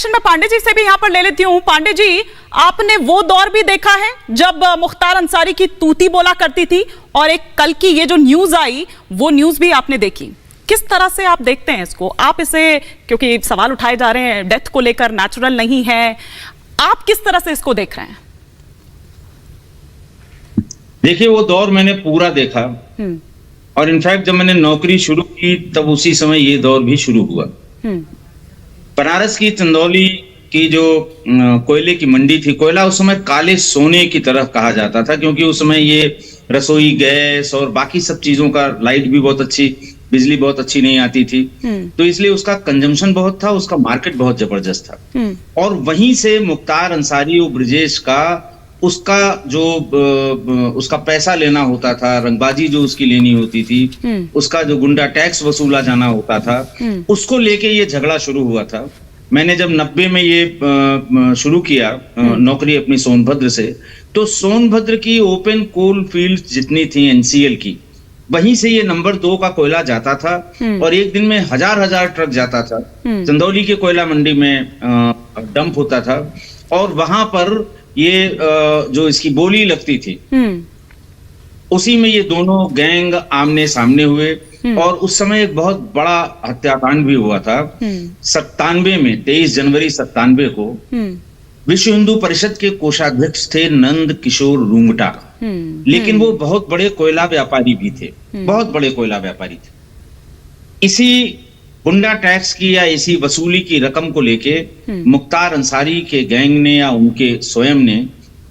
Reaction मैं पांडे जी से भी यहाँ पर ले लेती हूँ। पांडे जी, आपने वो दौर भी देखा है जब मुख्तार अंसारी की तूती बोला करती थी, और एक कल की ये जो न्यूज आई वो न्यूज भी आपने देखी। किस तरह से आप देखते हैं इसको? आप इसे, क्योंकि सवाल उठाए जा रहे हैं डेथ को लेकर, नेचुरल नहीं है, आप किस तरह से इसको देख रहे हैं? देखिए, वो दौर मैंने पूरा देखा, और इनफैक्ट जब मैंने नौकरी शुरू की तब उसी समय ये दौर भी शुरू हुआ। बनारस की चंदौली की जो कोयले की मंडी थी, कोयला उस समय काले सोने की तरह कहा जाता था, क्योंकि उस समय ये रसोई गैस और बाकी सब चीजों का, लाइट भी बहुत अच्छी, बिजली बहुत अच्छी नहीं आती थी, तो इसलिए उसका कंजम्पशन बहुत था, उसका मार्केट बहुत जबरदस्त था। और वहीं से मुख्तार अंसारी और ब्रजेश का, उसका जो उसका पैसा लेना होता था, रंगबाजी जो उसकी लेनी होती थी, उसका जो गुंडा टैक्स वसूला जाना होता था, उसको लेके ये झगड़ा शुरू हुआ था। मैंने जब 90 में ये शुरू किया नौकरी अपनी सोनभद्र से, तो सोनभद्र की ओपन कोल फील्ड जितनी थी एनसीएल की, वहीं से ये नंबर 2 का कोयला जाता था, और एक दिन में हजार ट्रक जाता था। चंदौली के कोयला मंडी में डंप होता था, और वहां पर ये जो इसकी बोली लगती थी, उसी में ये दोनों गैंग आमने सामने हुए, और उस समय एक बहुत बड़ा हत्याकांड भी हुआ था 97 में, 23 जनवरी 97 को। विश्व हिंदू परिषद के कोषाध्यक्ष थे नंद किशोर रूंगटा, लेकिन वो बहुत बड़े कोयला व्यापारी भी थे, बहुत बड़े कोयला व्यापारी थे। इसी गुंडा टैक्स की या इसी वसूली की रकम को लेके मुख्तार अंसारी के गैंग ने या उनके स्वयं ने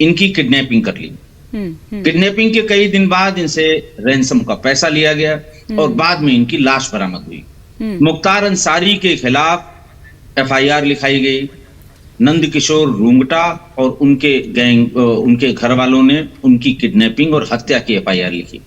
इनकी किडनैपिंग कर ली। किडनैपिंग के कई दिन बाद इनसे रैंसम का पैसा लिया गया, और बाद में इनकी लाश बरामद हुई। मुख्तार अंसारी के खिलाफ एफआईआर लिखाई गई। नंद किशोर रूंगटा और उनके गैंग, उनके घर वालों ने उनकी किडनैपिंग और हत्या की एफआईआर लिखी।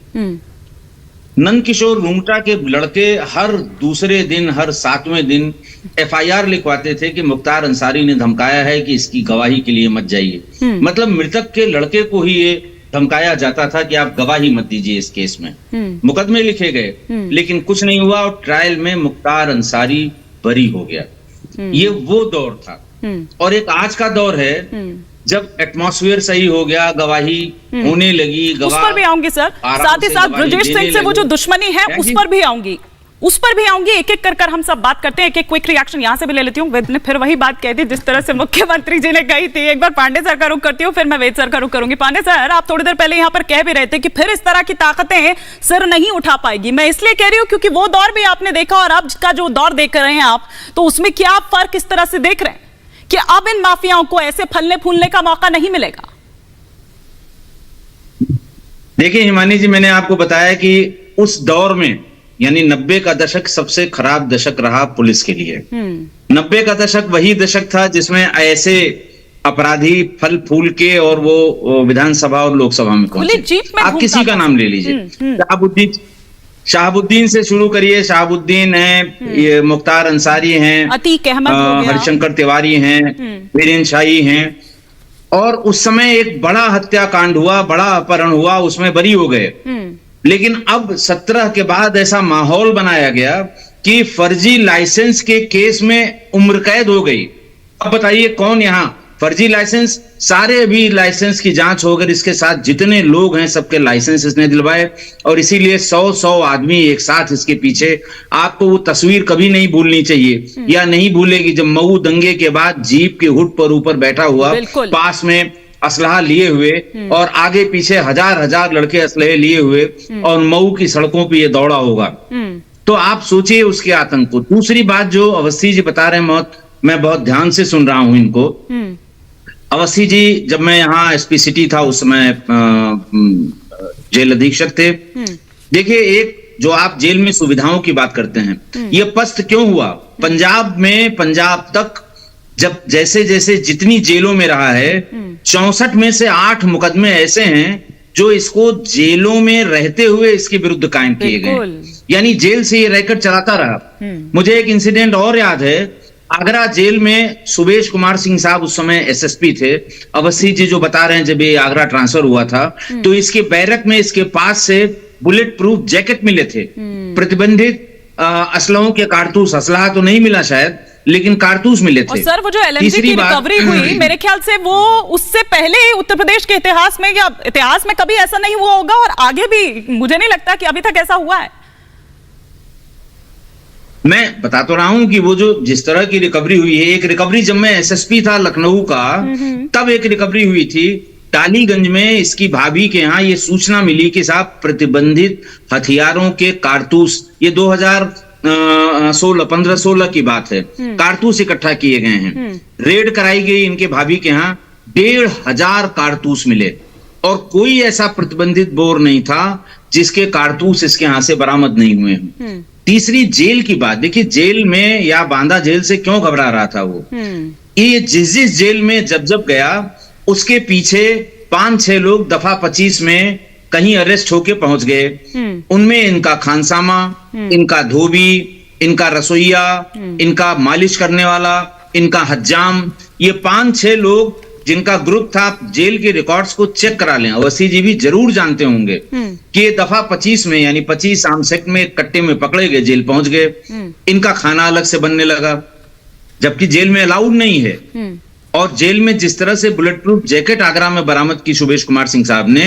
नंद किशोर रूंगटा के लड़के हर दूसरे दिन, हर 7वें दिन एफआईआर लिखवाते थे कि मुख्तार अंसारी ने धमकाया है कि इसकी गवाही के लिए मत जाइए। मतलब मृतक के लड़के को ही ये धमकाया जाता था कि आप गवाही मत दीजिए इस केस में। मुकदमे लिखे गए, लेकिन कुछ नहीं हुआ, और ट्रायल में मुख्तार अंसारी बरी हो गया। ये वो दौर था। और एक आज का दौर है जब एटमॉस्फेयर सही हो गया, गवाही होने लगी, उस पर भी आऊंगी सर, साथ ही साथ ब्रजेश सिंह से वो जो दुश्मनी है उस पर भी आऊंगी, उस पर भी आऊंगी। एक एक कर हम सब बात करते हैं। एक क्विक रिएक्शन यहां से भी ले लेती हूँ। वेद ने फिर वही बात कह दी जिस तरह से मुख्यमंत्री जी ने कही थी। एक बार पांडे सर का रुख करती हूँ, फिर मैं वेद सर का रुख करूंगी। पांडे सर, आप थोड़ी देर पहले यहाँ पर कह भी रहे थे कि फिर इस तरह की ताकतें सिर नहीं उठा पाएगी। मैं इसलिए कह रही हूँ क्योंकि वो दौर भी आपने देखा, और अब का जो दौर देख रहे हैं आप, तो उसमें क्या आप फर्क इस तरह से देख रहे हैं कि अब इन माफियाओं को ऐसे फलने फूलने का मौका नहीं मिलेगा? देखिए हिमानी जी, मैंने आपको बताया कि उस दौर में, यानी 90 का दशक सबसे खराब दशक रहा पुलिस के लिए। 90 का दशक वही दशक था जिसमें ऐसे अपराधी फल फूल के और वो विधानसभा और लोकसभा में पहुंचे। आप किसी का नाम ले लीजिए, शहाबुद्दीन से शुरू करिए। शहाबुद्दीन है, ये मुख्तार अंसारी हैं, अतीक अहमद, हरिशंकर तिवारी हैं, वीरेन शाही हैं। और उस समय एक बड़ा हत्याकांड हुआ, बड़ा अपहरण हुआ, उसमें बरी हो गए। लेकिन अब 17 के बाद ऐसा माहौल बनाया गया कि फर्जी लाइसेंस के केस में उम्र कैद हो गई। अब बताइए कौन यहाँ फर्जी लाइसेंस, सारे अभी लाइसेंस की जांच होकर इसके साथ जितने लोग हैं सबके लाइसेंस इसने दिलवाए, और इसीलिए 100 आदमी एक साथ इसके पीछे। आपको वो तस्वीर कभी नहीं भूलनी चाहिए, या नहीं भूलेगी, जब मऊ दंगे के बाद जीप के हुड पर ऊपर बैठा हुआ, पास में असलहा लिए हुए और आगे पीछे हजार लड़के असलहे लिए हुए, और मऊ की सड़कों पर ये दौड़ा होगा। तो आप सोचिए उसके आतंक को। दूसरी बात जो अवस्थी जी बता रहे हैं, मैं बहुत ध्यान से सुन रहा हूं इनको। अवस्थी जी, जब मैं यहाँ एसपी सिटी था उस समय जेल अधीक्षक थे। देखिए, एक जो आप जेल में सुविधाओं की बात करते हैं, ये पस्त क्यों हुआ? पंजाब में, पंजाब तक जब जैसे जैसे जितनी जेलों में रहा है, 64 में से 8 मुकदमे ऐसे हैं जो इसको जेलों में रहते हुए इसके विरुद्ध कायम किए गए, यानी जेल से ये रैकेट चलाता रहा। मुझे एक इंसिडेंट और याद है, आगरा जेल में सुबेश कुमार सिंह साहब उस समय एसएसपी थे। अवस्थी जी जो बता रहे हैं, जब ये आगरा ट्रांसफर हुआ था तो इसके बैरक में इसके पास से बुलेट प्रूफ जैकेट मिले थे, प्रतिबंधित असलहों के कारतूस, असलहा तो नहीं मिला शायद, लेकिन कारतूस मिले थे। और सर वो जो एलएमजी की तीसरी बात- रिकवरी हुई, मेरे ख्याल से वो उससे पहले उत्तर प्रदेश के इतिहास में या इतिहास में कभी ऐसा नहीं हुआ होगा, और आगे भी मुझे नहीं लगता कि अभी तक ऐसा हुआ है। मैं बता तो रहा हूं कि वो जो जिस तरह की रिकवरी हुई है, एक रिकवरी जब मैं एसएसपी था लखनऊ का, तब एक रिकवरी हुई थी टालीगंज में। इसकी भाभी के यहाँ ये सूचना मिली कि साहब प्रतिबंधित हथियारों के कारतूस, ये 2015-16 की बात है, कारतूस इकट्ठा किए गए हैं। रेड कराई गई इनके भाभी के यहाँ, 1500 कारतूस मिले, और कोई ऐसा प्रतिबंधित बोर नहीं था जिसके कारतूस इसके यहाँ से बरामद नहीं हुए हैं। तीसरी जेल की बात देखिए, जेल में या बांदा जेल से क्यों घबरा रहा था वो, ये जिस जेल में जब गया उसके पीछे 5-6 लोग दफा 25 में कहीं अरेस्ट होके पहुंच गए। उनमें इनका खानसामा, इनका धोबी, इनका रसोइया, इनका मालिश करने वाला, इनका हज्जाम, ये 5-6 लोग जिनका ग्रुप था। जेल के रिकॉर्ड्स को चेक करा लें, अवस्थी जी भी जरूर जानते होंगे कि ये दफा 25 में यानी 25 आर्म एक्ट में कट्टे में पकड़े गए, जेल पहुंच गए। इनका खाना अलग से बनने लगा, जबकि जेल में अलाउड नहीं है। और जेल में जिस तरह से बुलेट प्रूफ जैकेट आगरा में बरामद की सुबेश कुमार सिंह साहब ने,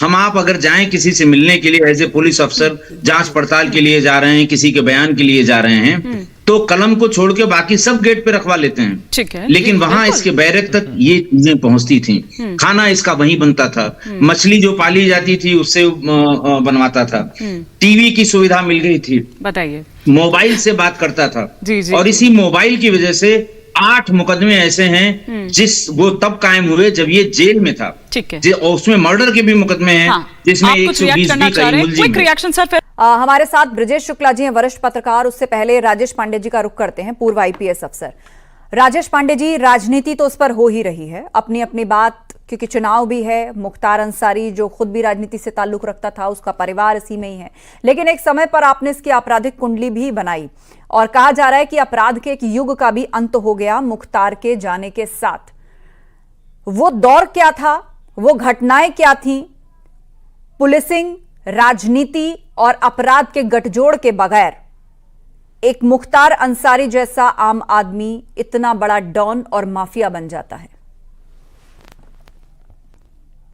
हम आप अगर जाएं किसी से मिलने के लिए एज ए पुलिस अफसर, जांच पड़ताल के लिए जा रहे हैं, किसी के बयान के लिए जा रहे हैं, तो कलम को छोड़ के बाकी सब गेट पे रखवा लेते हैं। ठीक है, लेकिन वहां इसके बैरक तक ये चीजें पहुंचती थी। खाना इसका वहीं बनता था, मछली जो पाली जाती थी उससे बनवाता था, टीवी की सुविधा मिल गई थी, बताइए, मोबाइल से बात करता था। जी। और इसी मोबाइल की वजह से 8 मुकदमे ऐसे हैं वो तब कायम हुए जब ये जेल में था। ठीक है, और उसमें मर्डर के भी मुकदमे हैं, जिसमें 120 भी कई मुलजिम हैं। हमारे साथ ब्रजेश शुक्ला जी हैं, वरिष्ठ पत्रकार। उससे पहले राजेश पांडे जी का रुख करते हैं, पूर्व आईपीएस अफसर। राजेश पांडे जी, राजनीति तो उस पर हो ही रही है, अपनी अपनी बात, क्योंकि चुनाव भी है। मुख्तार अंसारी जो खुद भी राजनीति से ताल्लुक रखता था, उसका परिवार इसी में ही है, लेकिन एक समय पर आपने इसकी आपराधिक कुंडली भी बनाई, और कहा जा रहा है कि अपराध के एक युग का भी अंत हो गया मुख्तार के जाने के साथ। वो दौर क्या था, वो घटनाएं क्या थी? पुलिसिंग, राजनीति और अपराध के गठजोड़ के बगैर एक मुख्तार अंसारी जैसा आम आदमी इतना बड़ा डॉन और माफिया बन जाता है।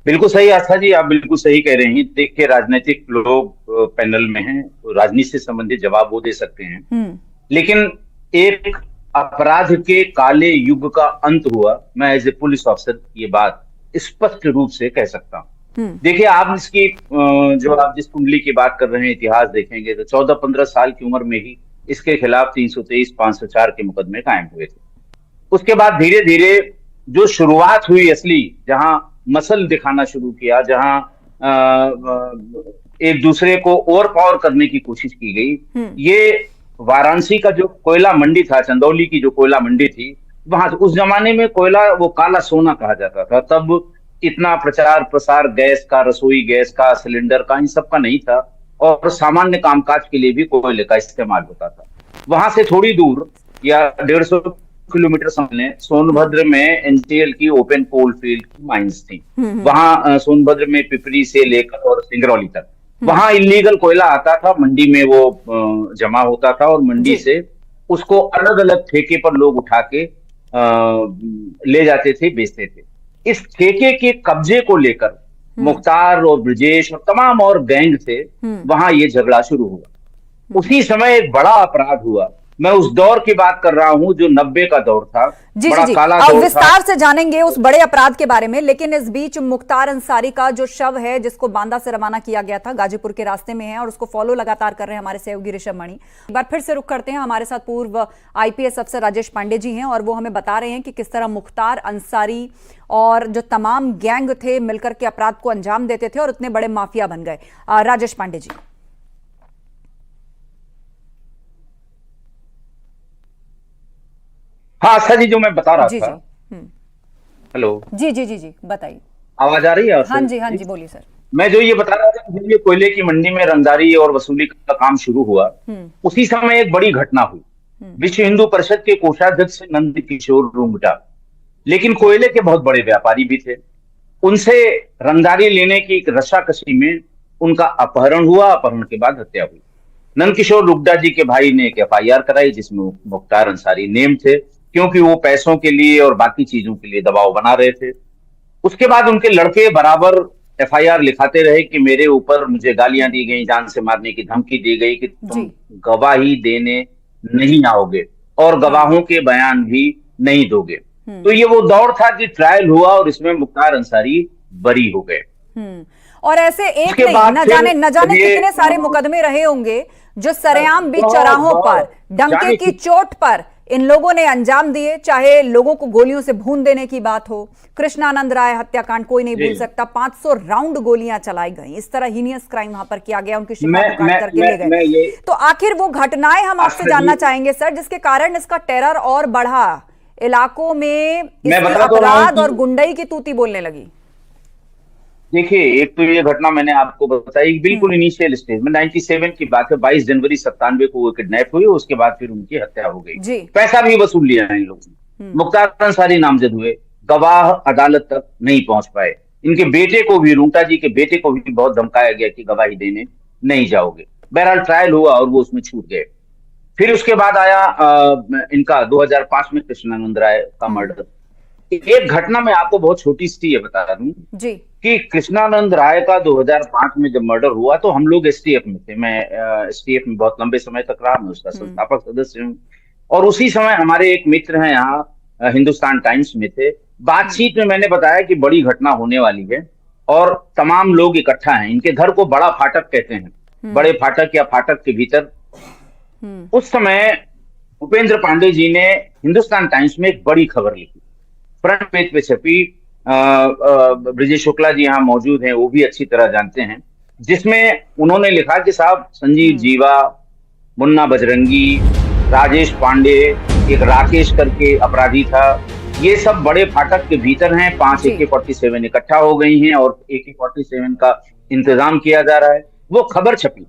बिल्कुल सही आस्था जी, आप बिल्कुल सही कह रही हैं। देखिए, राजनीतिक लोग पैनल में हैं, तो राजनीति से संबंधित जवाब वो दे सकते हैं, लेकिन एक अपराध के काले युग का अंत हुआ, मैं एज ए पुलिस ऑफिसर ये बात स्पष्ट रूप से कह सकता हूं। देखिए, आप इसकी जो आप जिस कुंडली की बात कर रहे हैं, इतिहास देखेंगे तो 14-15 साल की उम्र में ही इसके खिलाफ 323, 504 के मुकदमे कायम हुए थे। उसके बाद धीरे धीरे जो शुरुआत हुई असली, जहां मसल दिखाना शुरू किया, जहां एक दूसरे को ओवर पावर करने की कोशिश की गई, ये वाराणसी का जो कोयला मंडी था, चंदौली की जो कोयला मंडी थी, वहां उस जमाने में कोयला वो काला सोना कहा जाता था। तब इतना प्रचार प्रसार गैस का, रसोई गैस का, सिलेंडर का, इन सब का नहीं था, और सामान्य कामकाज के लिए भी कोयले का इस्तेमाल होता था। वहां से थोड़ी दूर या 150 किलोमीटर सामने सोनभद्र में एनसीएल की ओपन कोल फील्ड की माइंस थी। वहां सोनभद्र में पिपरी से लेकर और सिंगरौली तक वहां इलीगल कोयला आता था, मंडी में वो जमा होता था, और मंडी से उसको अलग अलग ठेके पर लोग उठा के ले जाते थे, बेचते थे। इस ठेके के कब्जे को लेकर मुख्तार और ब्रजेश और तमाम और गैंग थे, वहां ये झगड़ा शुरू हुआ। उसी समय एक बड़ा अपराध हुआ। मैं उस दौर की बात कर रहा हूं जो 90 का दौर था, बड़ा काला दौर था। विस्तार से जानेंगे उस बड़े अपराध के बारे में, लेकिन इस बीच मुख्तार अंसारी का जो शव है, जिसको बांदा से रवाना किया गया था, गाजीपुर के रास्ते में है, और उसको फॉलो लगातार कर रहे हैं हमारे सहयोगी ऋषभ मणि। एक बार फिर से रुख करते हैं, हमारे साथ पूर्व आईपीएस अफसर राजेश पांडे जी हैं, और वो हमें बता रहे हैं कि किस तरह मुख्तार अंसारी और जो तमाम गैंग थे मिलकर के अपराध को अंजाम देते थे और इतने बड़े माफिया बन गए। राजेश पांडे जी। हाँ आस्था जी, जो मैं बता रहा था। हेलो जी जी जी जी, बताइए। आवाज आ रही है? हाँ जी बोलिए सर। मैं जो ये बता रहा था कि ये कोयले की मंडी में रंगदारी और वसूली का काम शुरू हुआ, उसी समय एक बड़ी घटना हुई। विश्व हिंदू परिषद के कोषाध्यक्ष नंद किशोर रूंगटा, लेकिन कोयले के बहुत बड़े व्यापारी भी थे, उनसे रंगदारी लेने की एक रस्साकशी में उनका अपहरण हुआ। अपहरण के बाद हत्या हुई। नंदकिशोर रुगडा जी के भाई ने एक FIR कराई जिसमें मुख्तार अंसारी नेम थे, क्योंकि वो पैसों के लिए और बाकी चीजों के लिए दबाव बना रहे थे। उसके बाद उनके लड़के बराबर FIR लिखाते रहे कि मेरे ऊपर मुझे गालियां दी गई, जान से मारने की धमकी दी गई कि तुम गवाही देने नहीं आओगे और गवाहों के बयान भी नहीं दोगे। तो ये वो दौर था कि ट्रायल हुआ और इसमें मुख्तार अंसारी बरी हो गए। और ऐसे एक नहीं, न जाने कितने सारे मुकदमे रहे होंगे जो सरेआम बीच चौराहों पर डंके की चोट पर इन लोगों ने अंजाम दिए, चाहे लोगों को गोलियों से भून देने की बात हो। कृष्णानंद राय हत्याकांड कोई नहीं भूल सकता, 500 राउंड गोलियां चलाई गई, इस तरह हीनियस क्राइम वहां पर किया गया, उनकी शिकायत काट करके ले गए। तो आखिर वो घटनाएं हम आपसे जानना चाहेंगे सर, जिसके कारण इसका टेरर और बढ़ा, इलाकों में अपराध और गुंडई की तूती बोलने लगी। देखिए, एक तो ये घटना मैंने आपको बताई बिल्कुल इनिशियल स्टेज में, 97 की बात है, 22 जनवरी 97 को वो किडनैप हुए, उसके बाद फिर उनकी हत्या हो गई। पैसा भी वसूल लिया इन लोगों ने। मुख्तार अंसारी नामजद हुए, गवाह अदालत तक नहीं पहुंच पाए। इनके बेटे को भी, रूंगटा जी के बेटे को भी बहुत धमकाया गया कि गवाही देने नहीं जाओगे। बहरहाल ट्रायल हुआ और वो उसमें छूट गए। फिर उसके बाद आया इनका 2005 में कृष्णानंद राय का मर्डर। एक घटना मैं आपको बहुत छोटी सी बता दूं जी कि कृष्णानंद राय का 2005 में जब मर्डर हुआ तो हम लोग STF में थे। मैं STF में बहुत लंबे समय तक रहा, मैं उसका संस्थापक सदस्य हूँ। और उसी समय हमारे एक मित्र हैं यहाँ हिंदुस्तान टाइम्स में थे। बातचीत में मैंने बताया कि बड़ी घटना होने वाली है और तमाम लोग इकट्ठा हैं। इनके घर को बड़ा फाटक कहते हैं, बड़े फाटक या फाटक के भीतर। उस समय भूपेंद्र पांडे जी ने हिंदुस्तान टाइम्स में एक बड़ी खबर लिखी, फ्रंट पेज पे छपी। ब्रिजेश शुक्ला जी यहाँ मौजूद हैं, वो भी अच्छी तरह जानते हैं, जिसमें उन्होंने लिखा कि साहब संजीव जीवा, मुन्ना बजरंगी, राजेश पांडे, एक राकेश करके अपराधी था, ये सब बड़े फाटक के भीतर हैं। 5 AK-47 इकट्ठा हो गई हैं और AK-47 का इंतजाम किया जा रहा है। वो खबर छपी,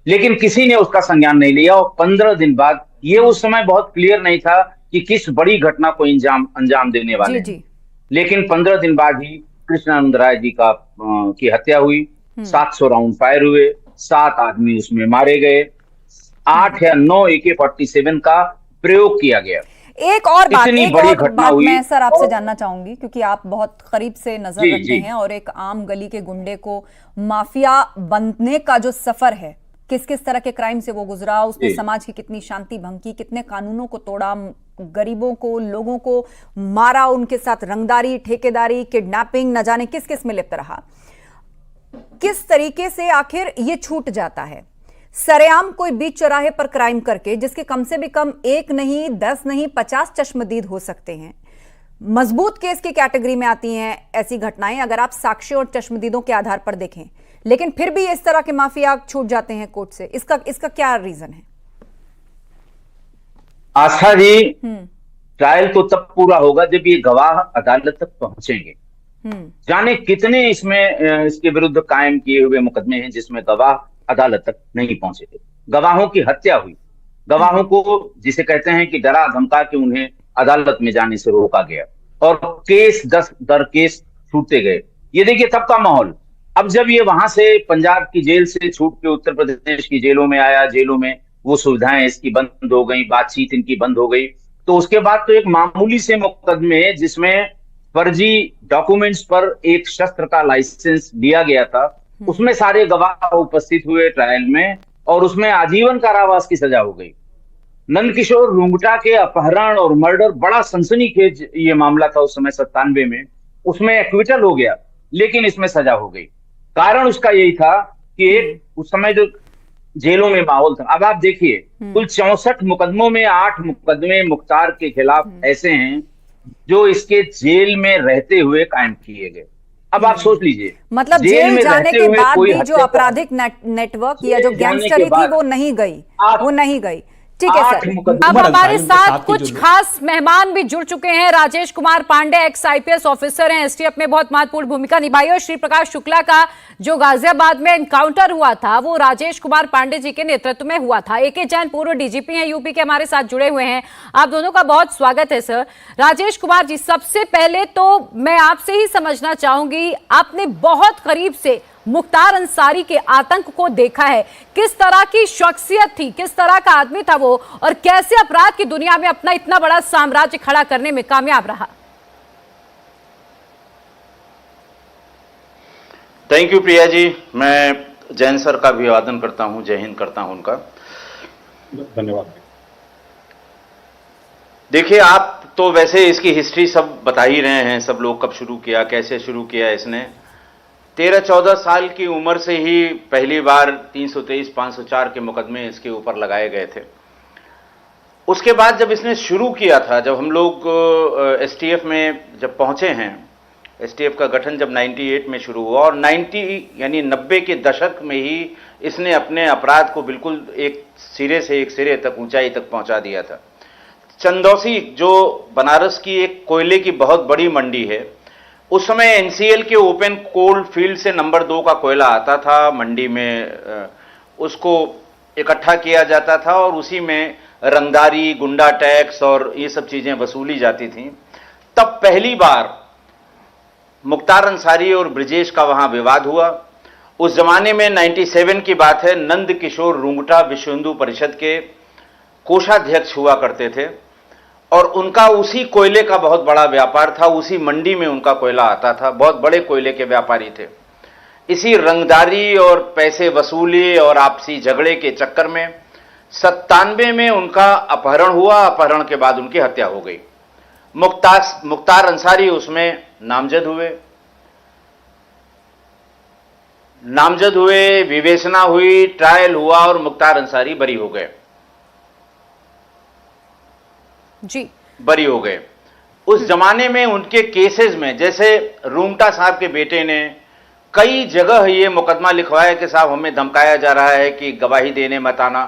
लेकिन किसी ने उसका संज्ञान नहीं लिया। और 15 दिन बाद, ये उस समय बहुत क्लियर नहीं था कि किस बड़ी घटना को अंजाम देने वाले हैं। लेकिन 15 दिन बाद ही कृष्णानंद राय जी की हत्या हुई। 700 राउंड फायर हुए, 7 आदमी उसमें मारे गए, 8 या 9 AK-47 का प्रयोग किया गया। एक और बात मैं सर आपसे जानना चाहूंगी, क्योंकि आप बहुत करीब से नजर रखते हैं और एक आम गली के गुंडे को माफिया बनने का जो सफर है, किस किस तरह के क्राइम से वो गुजरा, उसने समाज की कितनी शांति भंग की, कितने कानूनों को तोड़ा, गरीबों को, लोगों को मारा, उनके साथ रंगदारी, ठेकेदारी, किडनैपिंग, न जाने किस किस में लिप्त रहा। किस तरीके से आखिर ये छूट जाता है? सरेआम कोई बीच चौराहे पर क्राइम करके, जिसके कम से भी कम 1 नहीं, 10 नहीं, 50 चश्मदीद हो सकते हैं, मजबूत केस की कैटेगरी में आती हैं ऐसी घटनाएं, अगर आप साक्ष्यों और चश्मदीदों के आधार पर देखें। लेकिन फिर भी इस तरह के माफिया छूट जाते हैं कोर्ट से, इसका क्या रीजन है? आस्था जी, ट्रायल तो तब पूरा होगा जब ये गवाह अदालत तक पहुंचेंगे। जाने कितने इसमें इसके विरुद्ध कायम किए हुए मुकदमे हैं जिसमें गवाह अदालत तक नहीं पहुंचे थे। गवाहों की हत्या हुई, गवाहों को जिसे कहते हैं कि डरा धमका के उन्हें अदालत में जाने से रोका गया और केस 10 दर केस छूटते गए। ये देखिए तब का माहौल। अब जब ये वहां से पंजाब की जेल से छूट के उत्तर प्रदेश की जेलों में आया, जेलों में वो सुविधाएं इसकी बंद हो गई, बातचीत इनकी बंद हो गई, तो उसके बाद तो एक मामूली से मुकदमे जिसमें फर्जी डॉक्यूमेंट्स पर एक शस्त्र का लाइसेंस दिया गया था, उसमें सारे गवाह उपस्थित हुए ट्रायल में और उसमें आजीवन कारावास की सजा हो गई। नंदकिशोर रुंगटा के अपहरण और मर्डर बड़ा सनसनीखेज ये मामला था उस समय 97 में, उसमें एक्विटल हो गया, लेकिन इसमें सजा हो गई। कारण उसका यही था कि एक उस समय जो जेलों में माहौल था। अब आप देखिए, कुल 64 मुकदमों में 8 मुकदमे मुख्तार के खिलाफ ऐसे हैं जो इसके जेल में रहते हुए कायम किए गए। अब आप सोच लीजिए, मतलब जेल जाने के बाद भी जो आपराधिक नेटवर्क या जो गैंगस्टरी थी वो नहीं गई। ठीक है सर, अब हमारे साथ कुछ खास मेहमान भी जुड़ चुके हैं। Rajesh Kumar Pandey ex IPS officer हैं, STF में बहुत महत्वपूर्ण भूमिका निभाई, और श्री प्रकाश शुक्ला का जो गाजियाबाद में एनकाउंटर हुआ था वो राजेश कुमार पांडे जी के नेतृत्व में हुआ था। AK जैन पूर्व DGP हैं यूपी के, हमारे साथ जुड़े हुए हैं। आप दोनों का बहुत स्वागत है सर। राजेश कुमार जी, सबसे पहले तो मैं आपसे ही समझना चाहूंगी, आपने बहुत करीब से मुख्तार अंसारी के आतंक को देखा है। किस तरह की शख्सियत थी, किस तरह का आदमी था वो, और कैसे अपराध की दुनिया में अपना इतना बड़ा साम्राज्य खड़ा करने में कामयाब रहा? Thank you Priya ji. मैं जैन सर का अभिवादन करता हूं, जय हिंद करता हूं उनका। धन्यवाद। देखिए, आप तो वैसे इसकी हिस्ट्री सब बता ही रहे हैं, सब लोग कब शुरू किया, कैसे शुरू किया। इसने 13-14 साल की उम्र से ही पहली बार 323, 504 के मुकदमे इसके ऊपर लगाए गए थे। उसके बाद जब इसने शुरू किया था, जब हम लोग एसटीएफ में जब पहुंचे हैं, एसटीएफ का गठन जब 98 में शुरू हुआ और 90 के दशक में ही इसने अपने अपराध को बिल्कुल एक सिरे तक, ऊंचाई तक पहुंचा दिया था। चंदौसी, जो बनारस की एक कोयले की बहुत बड़ी मंडी है, उस समय एनसीएल के ओपन कोल फील्ड से नंबर 2 का कोयला आता था मंडी में, उसको इकट्ठा किया जाता था और उसी में रंगदारी, गुंडा टैक्स और ये सब चीजें वसूली जाती थी। तब पहली बार मुख्तार अंसारी और ब्रिजेश का वहां विवाद हुआ। उस जमाने में 97 की बात है, नंद किशोर रुंगटा विश्व हिंदू परिषद के कोषाध्यक्ष हुआ करते थे और उनका उसी कोयले का बहुत बड़ा व्यापार था, उसी मंडी में उनका कोयला आता था, बहुत बड़े कोयले के व्यापारी थे। इसी रंगदारी और पैसे वसूली और आपसी झगड़े के चक्कर में 97 में उनका अपहरण हुआ। अपहरण के बाद उनकी हत्या हो गई। मुख्तार अंसारी उसमें नामजद हुए, विवेचना हुई, ट्रायल हुआ और मुख्तार अंसारी बरी हो गए जी, बरी हो गए। उस जमाने में उनके केसेस में, जैसे रूंगटा साहब के बेटे ने कई जगह ये मुकदमा लिखवाया कि साहब हमें धमकाया जा रहा है कि गवाही देने मत आना,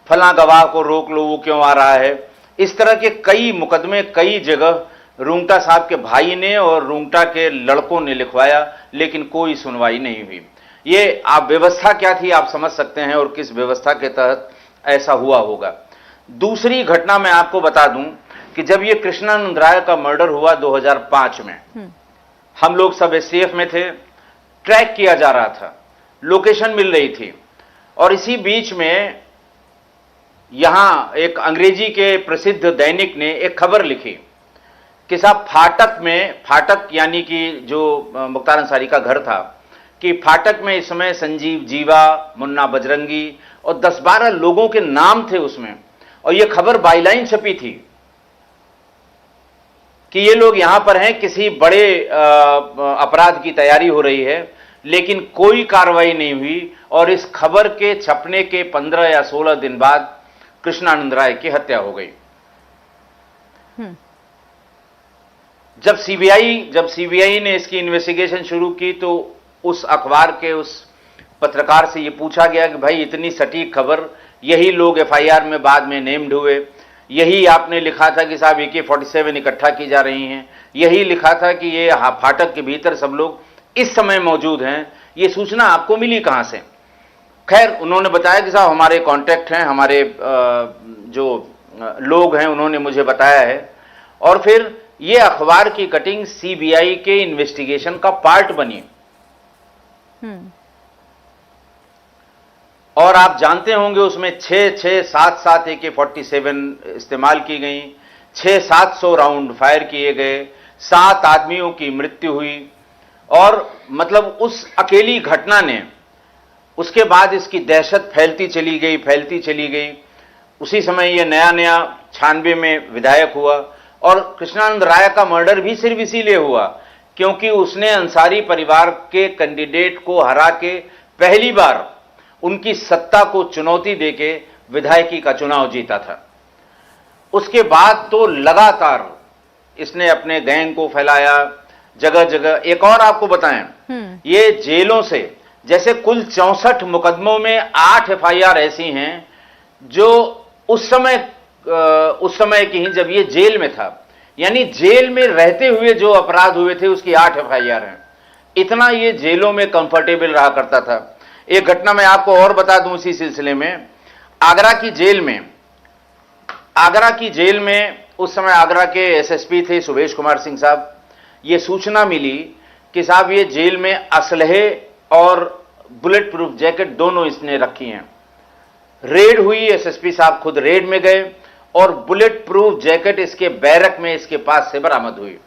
फला गवाह को रोक लो, वो क्यों आ रहा है। इस तरह के कई मुकदमे कई जगह रूंगटा साहब के भाई ने और रूंगटा के लड़कों ने लिखवाया, लेकिन कोई सुनवाई नहीं हुई। ये आप व्यवस्था क्या थी आप समझ सकते हैं और किस व्यवस्था के तहत ऐसा हुआ होगा। दूसरी घटना मैं आपको बता दूं कि जब ये कृष्णानंद राय का मर्डर हुआ 2005 में, हम लोग सब एसटीएफ में थे, ट्रैक किया जा रहा था, लोकेशन मिल रही थी और इसी बीच में यहां एक अंग्रेजी के प्रसिद्ध दैनिक ने एक खबर लिखी कि साहब फाटक यानी कि जो मुख्तार अंसारी का घर था, कि फाटक में इस समय संजीव जीवा, मुन्ना बजरंगी और 10-12 लोगों के नाम थे उसमें, और यह खबर बाईलाइन छपी थी कि ये लोग यहां पर हैं, किसी बड़े अपराध की तैयारी हो रही है, लेकिन कोई कार्रवाई नहीं हुई और इस खबर के छपने के 15 या 16 दिन बाद कृष्णानंद राय की हत्या हो गई। जब सीबीआई ने इसकी इन्वेस्टिगेशन शुरू की तो उस अखबार के उस पत्रकार से यह पूछा गया कि भाई इतनी सटीक खबर, यही लोग एफआईआर में बाद में नेम्ड हुए, यही आपने लिखा था कि साहब AK-47 इकट्ठा की जा रही हैं, यही लिखा था कि ये फाटक के भीतर सब लोग इस समय मौजूद हैं, ये सूचना आपको मिली कहां से? खैर, उन्होंने बताया कि साहब हमारे कांटेक्ट हैं, हमारे जो लोग हैं उन्होंने मुझे बताया है। और फिर ये अखबार की कटिंग सीबीआई के इन्वेस्टिगेशन का पार्ट बनी। और आप जानते होंगे उसमें 7 AK-47 इस्तेमाल की गई, 700 राउंड फायर किए गए, 7 आदमियों की मृत्यु हुई। और मतलब उस अकेली घटना ने, उसके बाद इसकी दहशत फैलती चली गई। उसी समय ये नया 96 में विधायक हुआ और कृष्णानंद राय का मर्डर भी सिर्फ इसीलिए हुआ क्योंकि उसने अंसारी परिवार के कैंडिडेट को हरा के पहली बार उनकी सत्ता को चुनौती देके विधायकी का चुनाव जीता था। उसके बाद तो लगातार इसने अपने गैंग को फैलाया जगह जगह। एक और आपको बताएं, ये जेलों से, जैसे कुल 64 मुकदमों में 8 एफआईआर ऐसी हैं जो उस समय की ही जब ये जेल में था, यानी जेल में रहते हुए जो अपराध हुए थे उसकी 8 एफआईआर हैं। इतना ये जेलों में कंफर्टेबल रहा करता था। एक घटना मैं आपको और बता दूं इसी सिलसिले में, आगरा की जेल में उस समय आगरा के एसएसपी थे सुभेश कुमार सिंह साहब। ये सूचना मिली कि साहब ये जेल में असलहे और बुलेट प्रूफ जैकेट दोनों इसने रखी हैं। रेड हुई, एसएसपी साहब खुद रेड में गए और बुलेट प्रूफ जैकेट इसके बैरक में इसके पास से बरामद हुई।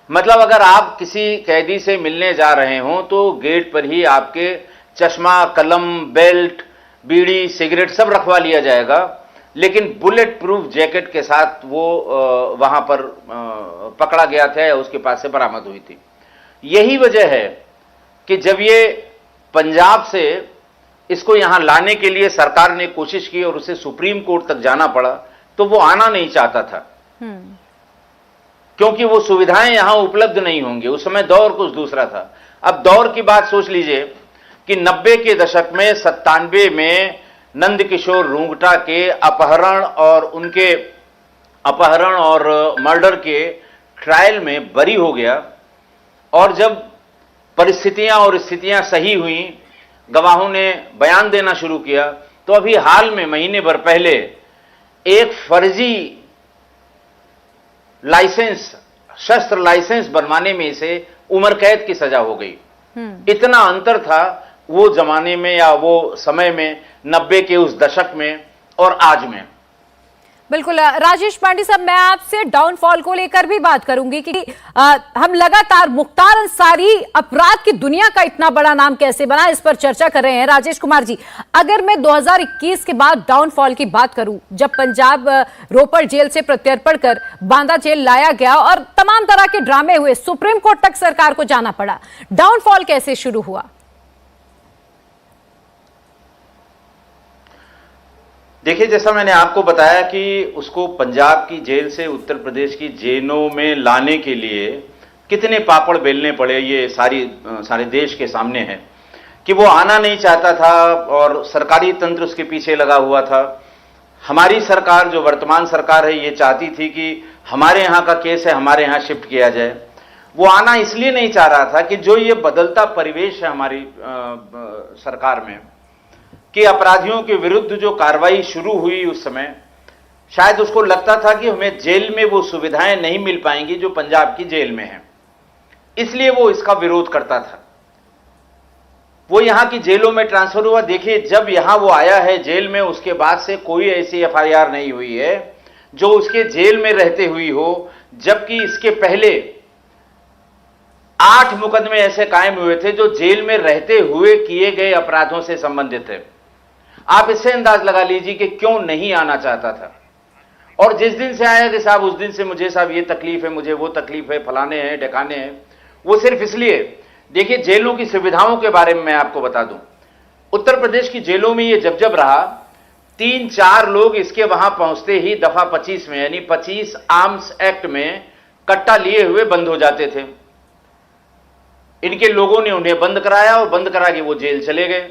मतलब अगर आप किसी कैदी से मिलने जा रहे हो तो गेट पर ही आपके चश्मा, कलम, बेल्ट, बीड़ी, सिगरेट सब रखवा लिया जाएगा, लेकिन बुलेट प्रूफ जैकेट के साथ वो वहां पर पकड़ा गया था या उसके पास से बरामद हुई थी। यही वजह है कि जब ये पंजाब से इसको यहां लाने के लिए सरकार ने कोशिश की और उसे सुप्रीम कोर्ट तक जाना पड़ा, तो वो आना नहीं चाहता था, क्योंकि वो सुविधाएं यहां उपलब्ध नहीं होंगी। उस समय दौर कुछ दूसरा था। अब दौर की बात सोच लीजिए कि 90 के दशक में, 97 में नंदकिशोर रूंगटा के अपहरण और मर्डर के ट्रायल में बरी हो गया, और जब परिस्थितियां और स्थितियां सही हुई, गवाहों ने बयान देना शुरू किया, तो अभी हाल में महीने भर पहले एक फर्जी लाइसेंस, शस्त्र लाइसेंस बनवाने में इसे उम्र कैद की सजा हो गई। इतना अंतर था वो जमाने में या वो समय में, 90 के उस दशक में और आज में। बिल्कुल राजेश पांडे साहब, मैं आपसे डाउनफॉल को लेकर भी बात करूंगी कि हम लगातार मुख्तार अंसारी अपराध की दुनिया का इतना बड़ा नाम कैसे बना, इस पर चर्चा कर रहे हैं। राजेश कुमार जी, अगर मैं 2021 के बाद डाउनफॉल की बात करूं, जब पंजाब रोपड़ जेल से प्रत्यर्पण कर बांदा जेल लाया गया और तमाम तरह के ड्रामे हुए, सुप्रीम कोर्ट तक सरकार को जाना पड़ा, डाउनफॉल कैसे शुरू हुआ? देखिए, जैसा मैंने आपको बताया कि उसको पंजाब की जेल से उत्तर प्रदेश की जेलों में लाने के लिए कितने पापड़ बेलने पड़े, ये सारे देश के सामने है कि वो आना नहीं चाहता था और सरकारी तंत्र उसके पीछे लगा हुआ था। हमारी सरकार, जो वर्तमान सरकार है, ये चाहती थी कि हमारे यहाँ का केस है, हमारे यहाँ शिफ्ट किया जाए। वो आना इसलिए नहीं चाह रहा था कि जो ये बदलता परिवेश है हमारी सरकार में, कि अपराधियों के विरुद्ध जो कार्रवाई शुरू हुई उस समय, शायद उसको लगता था कि हमें जेल में वो सुविधाएं नहीं मिल पाएंगी जो पंजाब की जेल में हैं, इसलिए वो इसका विरोध करता था। वो यहां की जेलों में ट्रांसफर हुआ। देखिए, जब यहां वो आया है जेल में, उसके बाद से कोई ऐसी एफआईआर नहीं हुई है जो उसके जेल में रहते हुई हो, जबकि इसके पहले 8 मुकदमे ऐसे कायम हुए थे जो जेल में रहते हुए किए गए अपराधों से संबंधित थे। आप इससे अंदाज लगा लीजिए कि क्यों नहीं आना चाहता था। और जिस दिन से आया कि साहब उस दिन से मुझे साहब ये तकलीफ है, मुझे वो तकलीफ है, फलाने हैं, ढकाने हैं, वो सिर्फ इसलिए। देखिए, जेलों की सुविधाओं के बारे में मैं आपको बता दूं, उत्तर प्रदेश की जेलों में ये जब रहा, 3-4 लोग इसके वहां पहुंचते ही दफा 25 में, यानी 25 आर्म्स एक्ट में कट्टा लिए हुए बंद हो जाते थे। इनके लोगों ने उन्हें बंद कराया और बंद करा के वो जेल चले गए।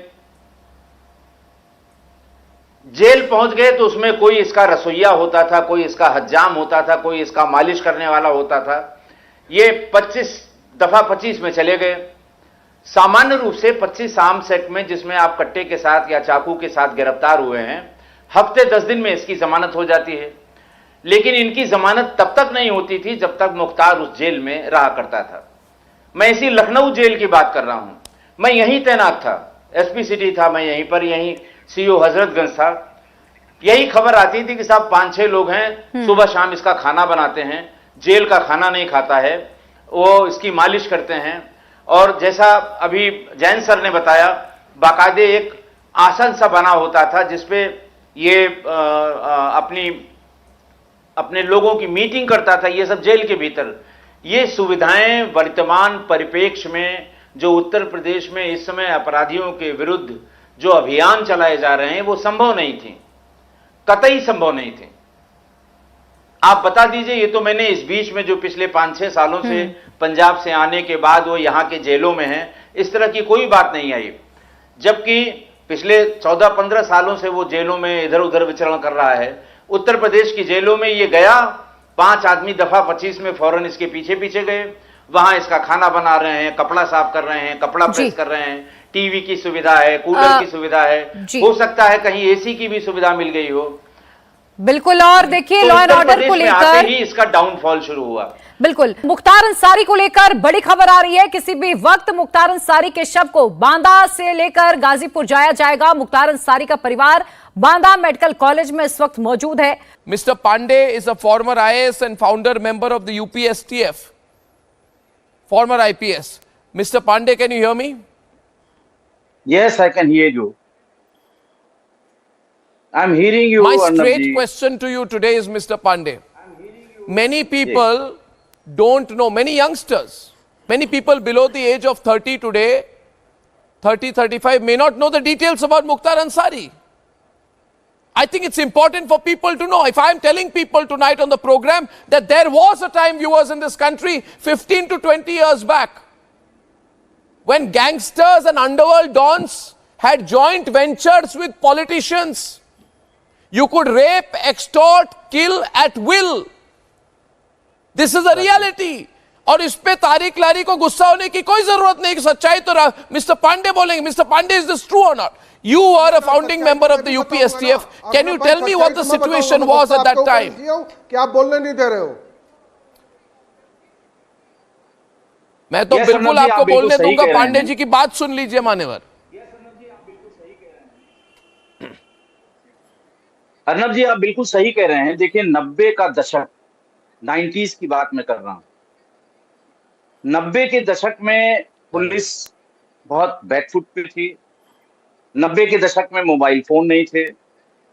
जेल पहुंच गए तो उसमें कोई इसका रसोइया होता था, कोई इसका हज्जाम होता था, कोई इसका मालिश करने वाला होता था। ये 25 में चले गए। सामान्य रूप से 25 आर्म्स एक्ट में, जिसमें आप कट्टे के साथ या चाकू के साथ गिरफ्तार हुए हैं, हफ्ते 10 दिन में इसकी जमानत हो जाती है। लेकिन इनकी जमानत तब तक नहीं होती थी जब तक मुख्तार उस जेल में रहा करता था। मैं इसी लखनऊ जेल की बात कर रहा हूं। मैं यहीं तैनात था, एसपी सिटी था मैं यहीं पर, यहीं सीओ हजरतगंज था। यही खबर आती थी कि साहब 5-6 लोग हैं, सुबह शाम इसका खाना बनाते हैं, जेल का खाना नहीं खाता है, वो इसकी मालिश करते हैं। और जैसा अभी जैन सर ने बताया, बाकायदे एक आसन सा बना होता था जिसपे ये अपने लोगों की मीटिंग करता था, ये सब जेल के भीतर। ये सुविधाएं वर्तमान परिप्रेक्ष्य में जो उत्तर प्रदेश में इस समय अपराधियों के विरुद्ध जो अभियान चलाए जा रहे हैं, वो संभव नहीं थी, कतई संभव नहीं थी। आप बता दीजिए, ये तो मैंने इस बीच में जो पिछले 5-6 सालों से पंजाब से आने के बाद वो यहां के जेलों में हैं, इस तरह की कोई बात नहीं आई। जबकि पिछले 14-15 सालों से वो जेलों में इधर उधर विचरण कर रहा है। उत्तर प्रदेश की जेलों में ये गया, 5 आदमी दफा 25 में फौरन इसके पीछे पीछे गए। वहां इसका खाना बना रहे हैं, कपड़ा साफ कर रहे हैं, कपड़ा प्रेस कर रहे हैं, टीवी की सुविधा है, कूलर की सुविधा है, हो सकता है कहीं एसी की भी सुविधा मिल गई हो। बिल्कुल। और देखिए लॉ एंड उत्तर ऑर्डर प्रदेश को में आते लेकर ही इसका डाउनफॉल शुरू हुआ। बिल्कुल मुख्तार अंसारी को लेकर बड़ी खबर आ रही है। किसी भी वक्त मुख्तार अंसारी के शव को बांदा से लेकर गाजीपुर जाया जाएगा। मुख्तार अंसारी का परिवार बांदा मेडिकल कॉलेज में इस वक्त मौजूद है। Mr. Pandey is a former IAS and founder member of the UPSTF. Former IPS. Mr. Pandey, can you hear me? Yes, I can hear you. I'm hearing you. My straight Arnabji. question to you today is, Mr. Pandey. Many people don't know, many youngsters, many people below the age of 30 today, 30, 35, may not know the details about Mukhtar Ansari. I think it's important for people to know. If I'm telling people tonight on the program that there was a time, viewers in this country, 15 to 20 years back, when gangsters and underworld dons had joint ventures with politicians, you could rape, extort, kill at will. This is a reality. और इस पे तारिक लारी को गुस्सा होने की कोई जरूरत नहीं कि सच्चाई तो मिस्टर पांडे बोलेंगे। Mister Pandey, is this true और not? You are a founding member of the UPSTF. Can you tell me what the situation was at that time? क्या आप बोलने नहीं दे रहे हो? मैं तो Yes, बिल्कुल अर्नब जी, आपको आप बिल्कुल बोलने सही दूंगा। कह रहे पांडे हैं। जी की बात सुन लीजिए मान्यवर। अर्नब जी, आप बिल्कुल सही कह रहे हैं। देखिए 90 का दशक, 90s की बात मैं कर रहा हूं। 90 के दशक में पुलिस बहुत बैकफुट पे थी। 90 के दशक में मोबाइल फोन नहीं थे।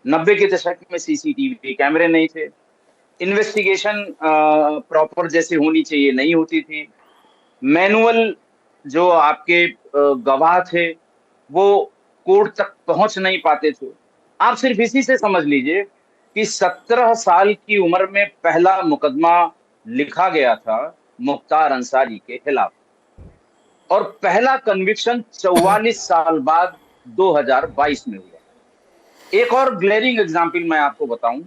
90 के दशक में सीसीटीवी कैमरे नहीं थे। इन्वेस्टिगेशन प्रॉपर जैसे होनी चाहिए नहीं होती थी। मैनुअल जो आपके गवाह थे वो कोर्ट तक पहुंच नहीं पाते थे। आप सिर्फ इसी से समझ लीजिए कि 17 साल की उम्र में पहला मुकदमा लिखा गया था मुख्तार अंसारी के खिलाफ और पहला कन्विक्शन 44 साल बाद 2022 में हुआ। एक और ग्लेरिंग एग्जाम्पल मैं आपको बताऊं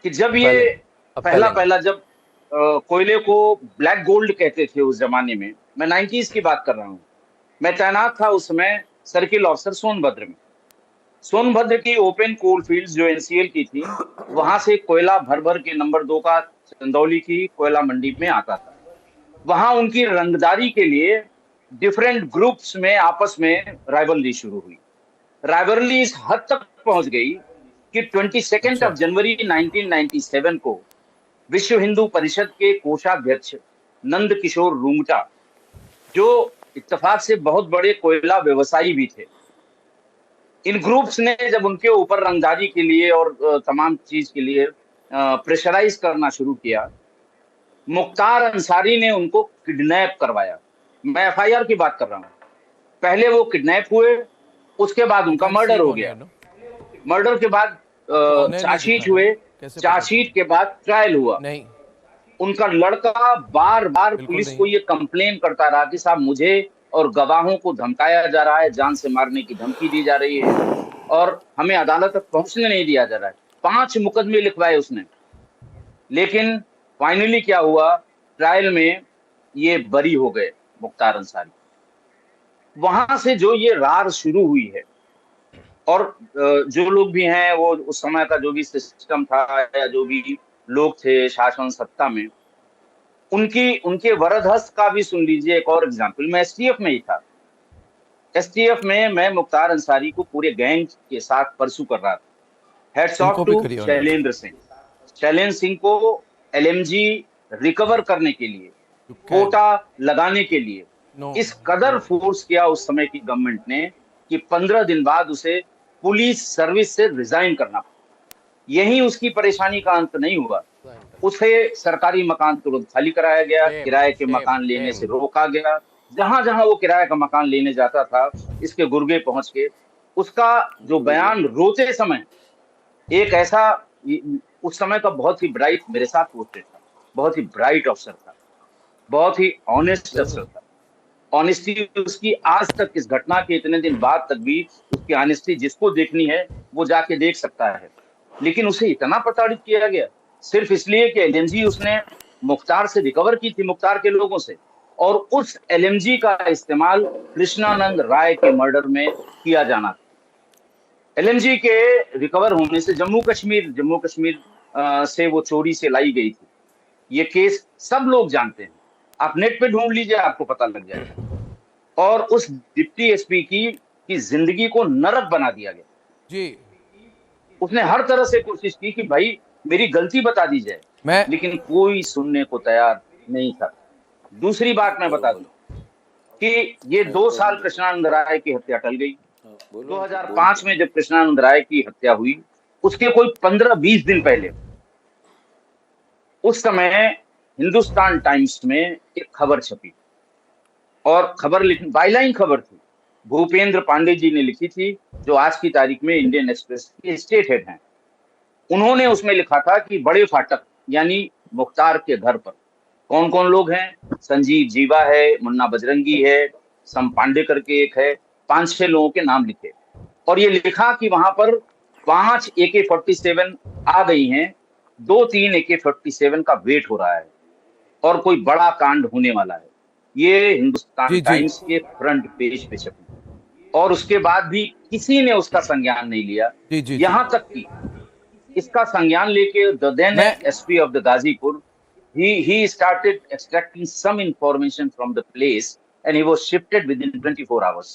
कि जब ये पहला जब कोयले को ब्लैक गोल्ड कहते थे उस जमाने में, मैं 90s की बात कर रहा हूं। मैं तैनात था उस समय सर्किल ऑफिसर सोनभद्र में। सोनभद्र की ओपन कोल फील्ड्स जो एनसीएल की थी, वहां से कोयला भर भर के नंबर 2 का चंदौली की कोयला मंडी में आता था। वहां उनकी रंगदारी के लिए डिफरेंट ग्रुप्स में आपस में राइवलरी शुरू हुई। राइवलरी इस हद तक पहुंच गई कि 22 जनवरी 1997 को विश्व हिंदू परिषद के कोषाध्यक्ष नंद किशोर रूंगटा, जो इत्तेफाक से बहुत बड़े कोयला व्यवसायी भी थे, इन ग्रुप्स ने जब उनके ऊपर रंगदारी के लिए और तमाम चीज के लिए प्रेशराइज करना शुरू किया, मुख्तार अंसारी ने उनको किडनैप करवाया। मैं एफआईआर की बात कर रहा हूं। पहले वो किडनैप हुए, उसके बाद उनका मर्डर हो गया। मर्डर के बाद चार्जशीट हुए, चार्जशीट के बाद ट्रायल हुआ। नहीं, उनका लड़का बार बार पुलिस को ये कंप्लेन करता रहा कि साहब मुझे और गवाहों को धमकाया जा रहा है, जान से मारने की धमकी दी जा रही है और हमें अदालत तक पहुंचने नहीं दिया जा रहा है। 5 मुकदमे लिखवाए उसने, लेकिन फाइनली क्या हुआ, ट्रायल में ये बरी हो गए मुख्तार अंसारी। वहां से जो ये रार शुरू हुई है और जो लोग भी हैं वो उस समय का जो भी सिस्टम था या जो भी लोग थे शासन सत्ता में, उनके वरदहस्त का भी सुन लीजिए। एक और एग्जांपल, मैं एसटीएफ में ही था। एसटीएफ में मैं मुख्तार अंसारी को पूरे गैंग के साथ परसू कर रहा था। Hats off to Shailendra Singh. Shailendra Singh को एलएमजी रिकवर करने के लिए, कोटा लगाने के लिए इस कदर फोर्स किया उस समय की गवर्नमेंट ने कि 15 दिन बाद उसे पुलिस सर्विस से रिजाइन करना पड़ा। यही उसकी परेशानी का अंत नहीं हुआ, उसे सरकारी मकान तुरंत खाली कराया गया, किराए के मकान लेने से रोका गया। जहां जहां वो किराए का मकान लेने जाता था, इसके गुर्गे पहुंच के उसका जो बयान रोते समय, एक ऐसा उस समय का बहुत ही ब्राइट मेरे साथ पोस्टेड था, बहुत ही ब्राइट अफसर था, बहुत ही ऑनेस्ट अफसर था। ऑनेस्टी उसकी आज तक, इस घटना के इतने दिन बाद तक भी उसकी ऑनेस्टी जिसको देखनी है वो जाके देख सकता है। लेकिन उसे इतना प्रताड़ित किया गया सिर्फ इसलिए कि एलएमजी उसने मुख्तार से रिकवर की थी, मुख्तार के लोगों से, और उस एलएमजी का इस्तेमाल कृष्णानंद राय के मर्डर में किया जाना था। एलएमजी के रिकवर होने से जम्मू कश्मीर से वो चोरी से लाई गई थी। ये केस सब लोग जानते हैं, आप नेट पे ढूंढ लीजिए, आपको पता लग जाएगा। और उस डिप्टी एसपी की जिंदगी को नरक बना दिया गया जी। उसने हर तरह से कोशिश की कि भाई मेरी गलती बता दी जाए, लेकिन कोई सुनने को तैयार नहीं था। दूसरी बात मैं बता दूं कि ये 2 साल कृष्णानंद राय की हत्या टल गई। 2005 में जब कृष्णानंद राय की हत्या हुई, उसके कोई 15-20 दिन पहले उस समय हिंदुस्तान टाइम्स में एक खबर छपी, और खबर बाइलाइन खबर थी, भूपेंद्र पांडे जी ने लिखी थी, जो आज की तारीख में इंडियन एक्सप्रेस के स्टेट हेड हैं। उन्होंने उसमें लिखा था कि बड़े फाटक यानी मुख्तार के घर पर कौन कौन लोग हैं, संजीव जीवा है, मुन्ना बजरंगी है, सम पांडे करके एक है, 5-6 लोगों के नाम लिखे, और ये लिखा कि वहां पर 5 AK-47 आ गई हैं, 2-3 AK-47 का वेट हो रहा है, और कोई बड़ा कांड होने वाला है। ये हिंदुस्तान टाइम्स के फ्रंट पेज पे छपी, और उसके बाद भी किसी ने उसका संज्ञान नहीं लिया। यहां तक कि इसका संज्ञान लेके the then SP of the Ghazipur, he started extracting some information from the place and he was shifted within 24 hours.